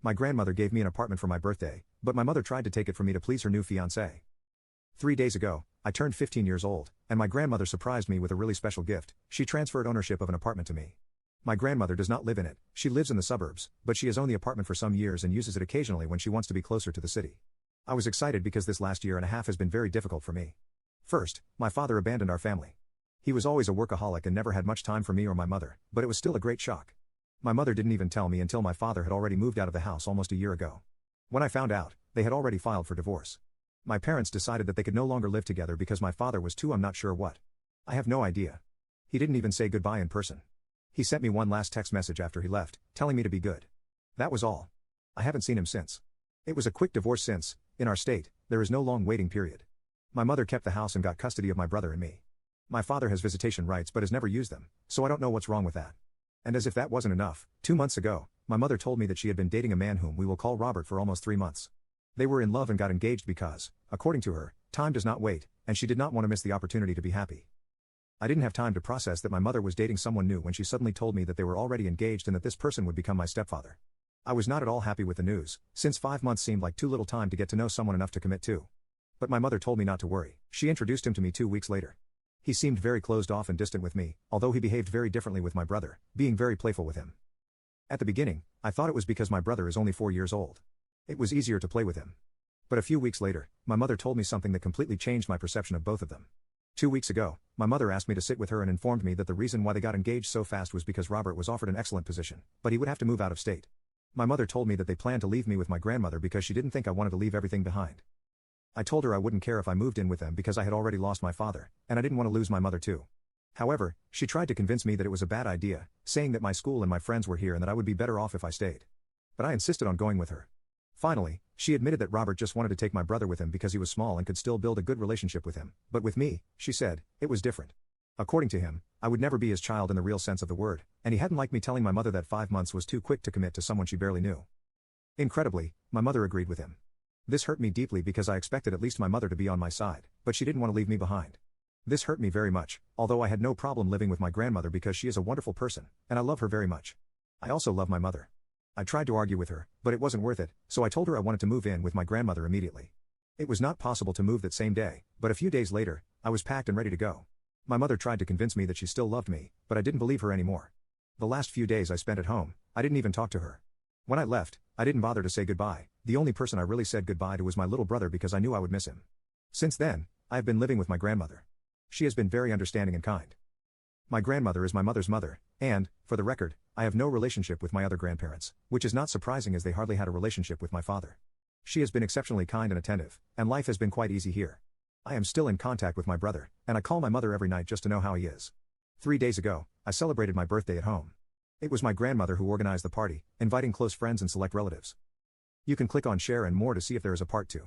My grandmother gave me an apartment for my birthday, but my mother tried to take it from me to please her new fiancé. 3 days ago, I turned 15 years old, and my grandmother surprised me with a really special gift. She transferred ownership of an apartment to me. My grandmother does not live in it, she lives in the suburbs, but she has owned the apartment for some years and uses it occasionally when she wants to be closer to the city. I was excited because this last year and a half has been very difficult for me. First, my father abandoned our family. He was always a workaholic and never had much time for me or my mother, but it was still a great shock. My mother didn't even tell me until my father had already moved out of the house almost a year ago. When I found out, they had already filed for divorce. My parents decided that they could no longer live together because my father was too I'm not sure what. I have no idea. He didn't even say goodbye in person. He sent me one last text message after he left, telling me to be good. That was all. I haven't seen him since. It was a quick divorce since, in our state, there is no long waiting period. My mother kept the house and got custody of my brother and me. My father has visitation rights but has never used them, so I don't know what's wrong with that. And as if that wasn't enough, 2 months ago, my mother told me that she had been dating a man whom we will call Robert for almost 3 months. They were in love and got engaged because, according to her, time does not wait, and she did not want to miss the opportunity to be happy. I didn't have time to process that my mother was dating someone new when she suddenly told me that they were already engaged and that this person would become my stepfather. I was not at all happy with the news, since 5 months seemed like too little time to get to know someone enough to commit to. But my mother told me not to worry. She introduced him to me 2 weeks later. He seemed very closed off and distant with me, although he behaved very differently with my brother, being very playful with him. At the beginning, I thought it was because my brother is only 4 years old. It was easier to play with him. But a few weeks later, my mother told me something that completely changed my perception of both of them. 2 weeks ago, my mother asked me to sit with her and informed me that the reason why they got engaged so fast was because Robert was offered an excellent position, but he would have to move out of state. My mother told me that they planned to leave me with my grandmother because she didn't think I wanted to leave everything behind. I told her I wouldn't care if I moved in with them because I had already lost my father, and I didn't want to lose my mother too. However, she tried to convince me that it was a bad idea, saying that my school and my friends were here and that I would be better off if I stayed. But I insisted on going with her. Finally, she admitted that Robert just wanted to take my brother with him because he was small and could still build a good relationship with him, but with me, she said, it was different. According to him, I would never be his child in the real sense of the word, and he hadn't liked me telling my mother that 5 months was too quick to commit to someone she barely knew. Incredibly, my mother agreed with him. This hurt me deeply because I expected at least my mother to be on my side, but she didn't want to leave me behind. This hurt me very much, although I had no problem living with my grandmother because she is a wonderful person, and I love her very much. I also love my mother. I tried to argue with her, but it wasn't worth it, so I told her I wanted to move in with my grandmother immediately. It was not possible to move that same day, but a few days later, I was packed and ready to go. My mother tried to convince me that she still loved me, but I didn't believe her anymore. The last few days I spent at home, I didn't even talk to her. When I left, I didn't bother to say goodbye. The only person I really said goodbye to was my little brother because I knew I would miss him. Since then, I have been living with my grandmother. She has been very understanding and kind. My grandmother is my mother's mother, and, for the record, I have no relationship with my other grandparents, which is not surprising as they hardly had a relationship with my father. She has been exceptionally kind and attentive, and life has been quite easy here. I am still in contact with my brother, and I call my mother every night just to know how he is. 3 days ago, I celebrated my birthday at home. It was my grandmother who organized the party, inviting close friends and select relatives. You can click on share and more to see if there is a part 2.